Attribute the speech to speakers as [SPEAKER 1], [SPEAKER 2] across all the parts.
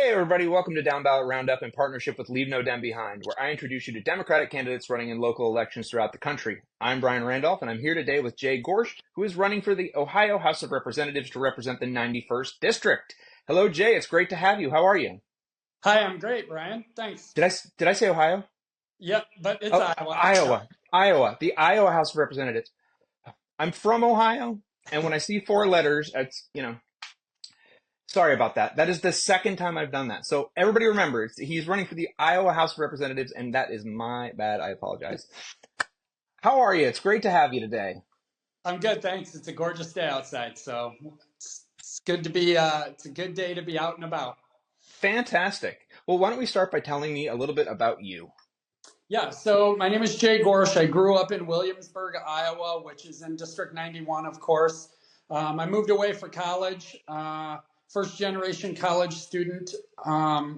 [SPEAKER 1] Hey everybody, welcome to Downballot Roundup in partnership with Leave No Dem Behind, where I introduce you to Democratic candidates running in local elections throughout the country. I'm Bryan Randolph, and I'm here today with Jay Gorsh, who is running for the Ohio House of Representatives to represent the 91st District. Hello, Jay. It's great to have you. How are you?
[SPEAKER 2] Hi, I'm great, Brian. Thanks.
[SPEAKER 1] Did I say Ohio?
[SPEAKER 2] Yep, but it's
[SPEAKER 1] Oh,
[SPEAKER 2] Iowa. Yep.
[SPEAKER 1] Iowa, the Iowa House of Representatives. I'm from Ohio, and when I see four letters, sorry about that. That is the second time I've done that. So everybody remember, he's running for the Iowa House of Representatives, and that is my bad. I apologize. How are you? It's great to have you today.
[SPEAKER 2] I'm good, thanks. It's a gorgeous day outside, so it's good to be. It's a good day to be out and about.
[SPEAKER 1] Fantastic. Well, why don't we start by telling me a little bit about you?
[SPEAKER 2] Yeah. So my name is Jay Gorsh. I grew up in Williamsburg, Iowa, which is in District 91, of course. I moved away for college. First generation college student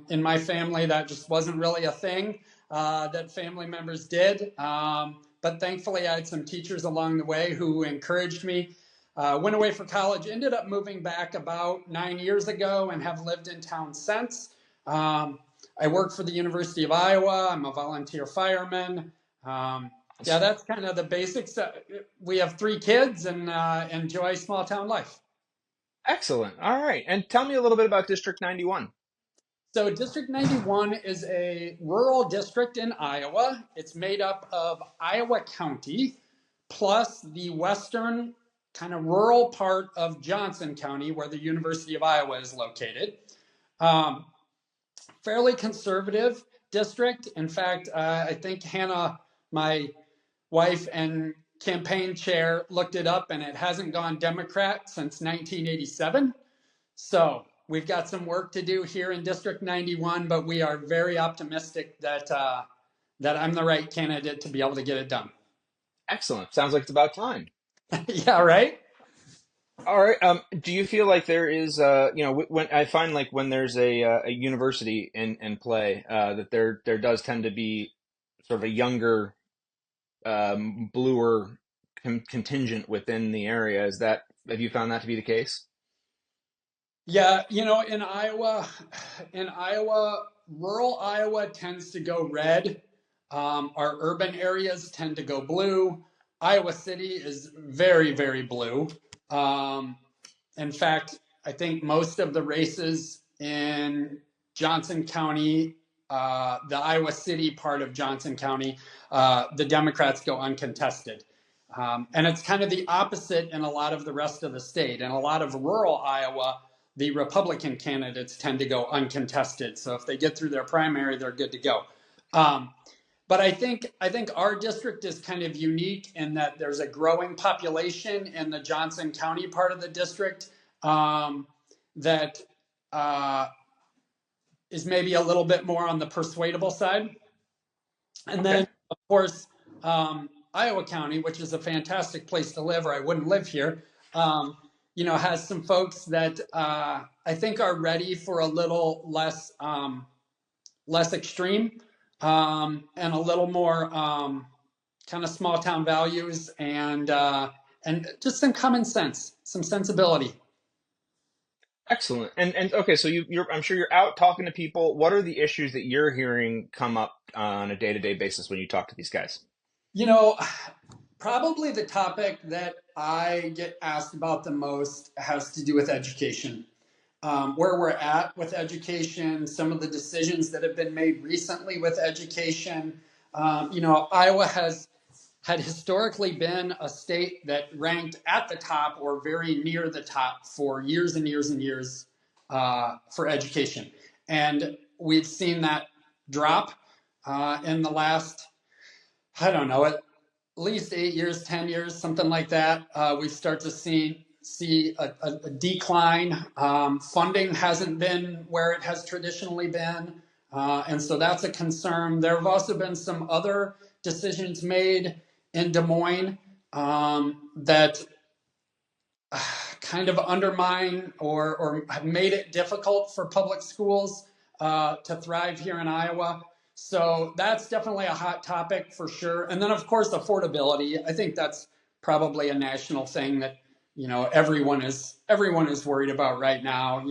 [SPEAKER 2] in my family. That just wasn't really a thing that family members did. But thankfully, I had some teachers along the way who encouraged me. Went away for college, ended up moving back about 9 years ago and have lived in town since. I work for the University of Iowa. I'm a volunteer fireman. Yeah, that's kind of the basics. We have three kids and enjoy small town life.
[SPEAKER 1] Excellent. All right. And tell me a little bit about District 91.
[SPEAKER 2] So District 91 is a rural district in Iowa. It's made up of Iowa County plus the western kind of rural part of Johnson County where the University of Iowa is located. Um, Fairly conservative district. In fact, I think Hannah, my wife and campaign chair, looked it up and it hasn't gone Democrat since 1987. So we've got some work to do here in District 91, but we are very optimistic that I'm the right candidate to be able to get it done.
[SPEAKER 1] Excellent. Sounds like it's about time.
[SPEAKER 2] Yeah, right?
[SPEAKER 1] All right. Do you feel like there is, when I find like when there's a university in play, that there does tend to be sort of a younger, bluer contingent within the area. Have you found that to be the case?
[SPEAKER 2] Yeah, in Iowa, rural Iowa tends to go red. Our urban areas tend to go blue. Iowa City is very, very blue. Um, in fact, I think most of the races in Johnson County, the Iowa City part of Johnson County, the Democrats go uncontested. And it's kind of the opposite in a lot of the rest of the state. In a lot of rural Iowa, the Republican candidates tend to go uncontested. So if they get through their primary, they're good to go. But I think our district is kind of unique in that there's a growing population in the Johnson County part of the district that is maybe a little bit more on the persuadable side. And
[SPEAKER 1] Okay.
[SPEAKER 2] then, of course, Iowa County, which is a fantastic place to live, or I wouldn't live here, has some folks that I think are ready for a little less extreme and a little more kind of small town values and just some common sense, some sensibility.
[SPEAKER 1] Excellent. And okay, so I'm sure you're out talking to people. What are the issues that you're hearing come up on a day-to-day basis when you talk to these guys?
[SPEAKER 2] You know, Probably the topic that I get asked about the most has to do with education. Where we're at with education, some of the decisions that have been made recently with education. Iowa has had historically been a state that ranked at the top or very near the top for years and years and years for education. And we've seen that drop in the last, I don't know, at least 8 years, 10 years, something like that. We start to see a decline. Funding hasn't been where it has traditionally been. And so that's a concern. There have also been some other decisions made in Des Moines that kind of undermine or have made it difficult for public schools to thrive here in Iowa. So that's definitely a hot topic for sure. And then, of course, affordability. I think that's probably a national thing that everyone is worried about right now.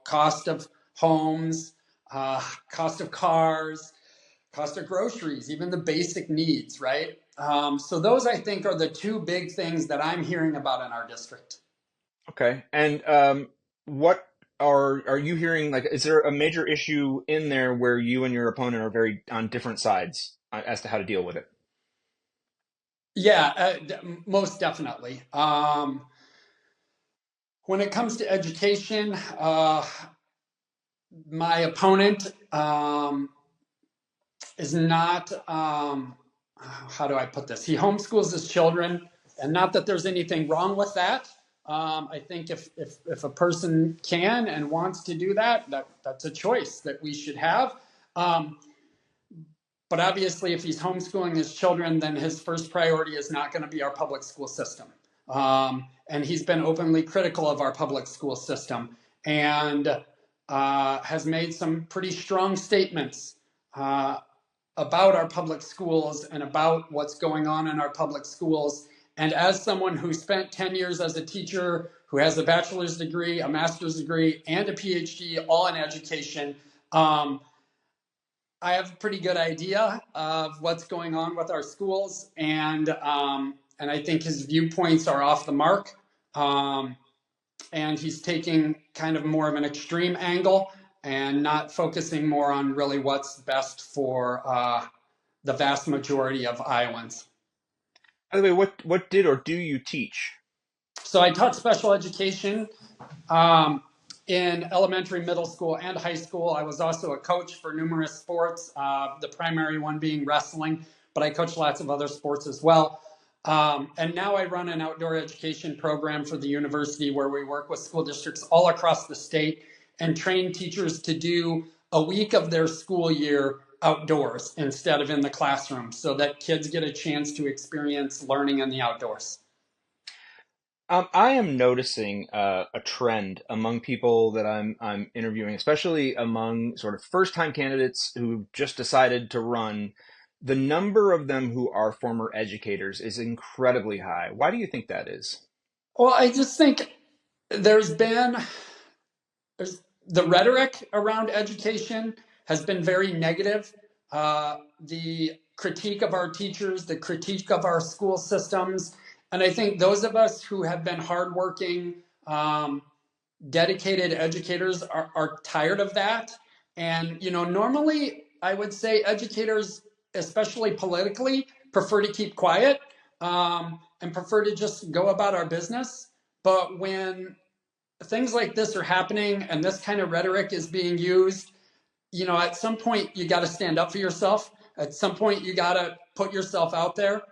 [SPEAKER 2] Cost of homes, cost of cars, cost of groceries, even the basic needs, right? So those, I think, are the two big things that I'm hearing about in our district.
[SPEAKER 1] Okay. And what are you hearing? Like, is there a major issue in there where you and your opponent are very on different sides as to how to deal with it?
[SPEAKER 2] Yeah, most definitely. When it comes to education, my opponent is not, how do I put this? He homeschools his children, and not that there's anything wrong with that. I think if a person can and wants to do that, that's a choice that we should have. Um, but obviously, if he's homeschooling his children, then his first priority is not going to be our public school system. And he's been openly critical of our public school system and has made some pretty strong statements about our public schools and about what's going on in our public schools. And as someone who spent 10 years as a teacher, who has a bachelor's degree, a master's degree, and a PhD, all in education, I have a pretty good idea of what's going on with our schools, and I think his viewpoints are off the mark. And he's taking kind of more of an extreme angle and not focusing more on really what's best for the vast majority of Iowans.
[SPEAKER 1] By the way, what did or do you teach?
[SPEAKER 2] So I taught special education um, in elementary, middle school, and high school. I was also a coach for numerous sports, the primary one being wrestling, but I coach lots of other sports as well. And now I run an outdoor education program for the university where we work with school districts all across the state and train teachers to do a week of their school year outdoors instead of in the classroom so that kids get a chance to experience learning in the outdoors.
[SPEAKER 1] I am noticing a trend among people that I'm interviewing, especially among sort of first-time candidates who just decided to run. The number of them who are former educators is incredibly high. Why do you think that is?
[SPEAKER 2] Well, I just think there's been the rhetoric around education has been very negative. The critique of our teachers, the critique of our school systems, and I think those of us who have been hardworking, dedicated educators are tired of that. And normally I would say educators, especially politically, prefer to keep quiet and prefer to just go about our business. But when things like this are happening and this kind of rhetoric is being used, at some point you got to stand up for yourself. At some point you got to put yourself out there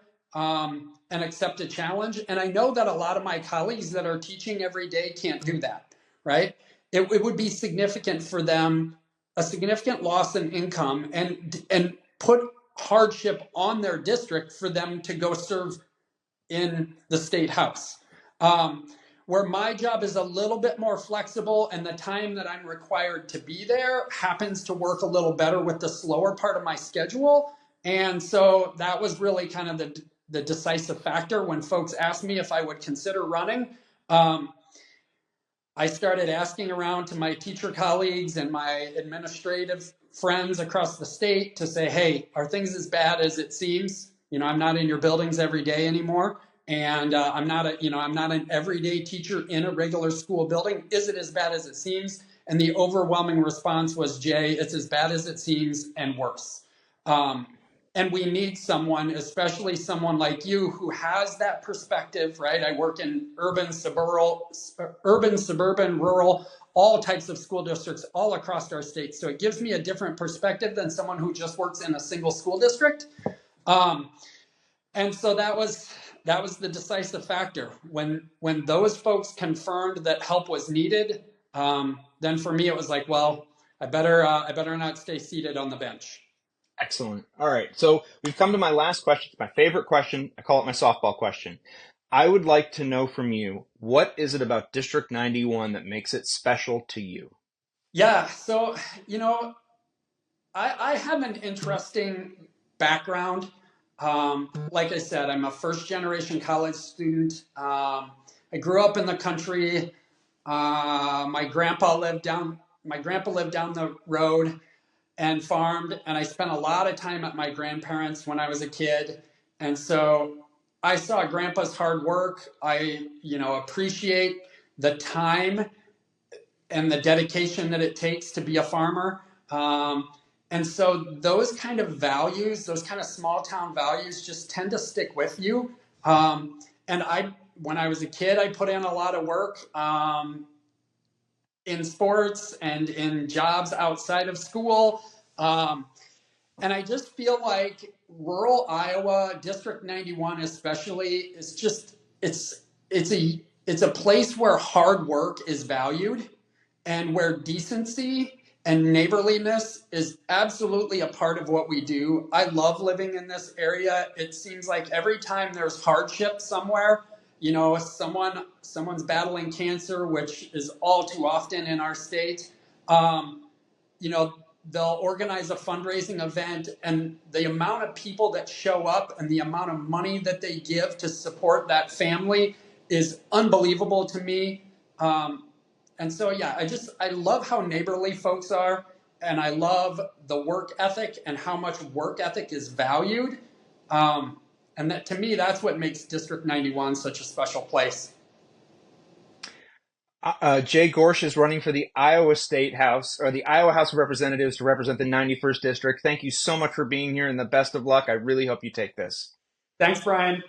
[SPEAKER 2] and accept a challenge. And I know that a lot of my colleagues that are teaching every day can't do that, right? It would be significant for them, a significant loss in income and put hardship on their district for them to go serve in the state house. Where my job is a little bit more flexible and the time that I'm required to be there happens to work a little better with the slower part of my schedule. And so that was really kind of the decisive factor when folks asked me if I would consider running. I started asking around to my teacher colleagues and my administrative friends across the state to say, hey, are things as bad as it seems? I'm not in your buildings every day anymore. And I'm not an everyday teacher in a regular school building. Is it as bad as it seems? And the overwhelming response was, Jay, it's as bad as it seems and worse. And we need someone, especially someone like you, who has that perspective, right? I work in urban, suburban, rural, all types of school districts all across our state. So it gives me a different perspective than someone who just works in a single school district. And so that was the decisive factor. When those folks confirmed that help was needed, then for me it was like, well, I better not stay seated on the bench.
[SPEAKER 1] Excellent. All right. So we've come to my last question. It's my favorite question. I call it my softball question. I would like to know from you, what is it about District 91 that makes it special to you?
[SPEAKER 2] Yeah. So, I have an interesting background. Like I said, I'm a first generation college student. I grew up in the country. My grandpa lived my grandpa lived down the road and farmed, and I spent a lot of time at my grandparents when I was a kid. And so I saw grandpa's hard work. I, appreciate the time and the dedication that it takes to be a farmer. And so those kind of values, those kind of small town values, just tend to stick with you. And when I was a kid, I put in a lot of work in sports and in jobs outside of school. And I just feel like rural Iowa, District 91 especially, is just it's a place where hard work is valued and where decency and neighborliness is absolutely a part of what we do. I love living in this area. It seems like every time there's hardship somewhere, someone's battling cancer, which is all too often in our state. You know, they'll organize a fundraising event, and the amount of people that show up and the amount of money that they give to support that family is unbelievable to me. And so, yeah, I love how neighborly folks are, and I love the work ethic and how much work ethic is valued. And that, to me, that's what makes District 91 such a special place.
[SPEAKER 1] Jay Gorsh is running for the Iowa State House, or the Iowa House of Representatives, to represent the 91st District. Thank you so much for being here, and the best of luck. I really hope you take this.
[SPEAKER 2] Thanks, Brian.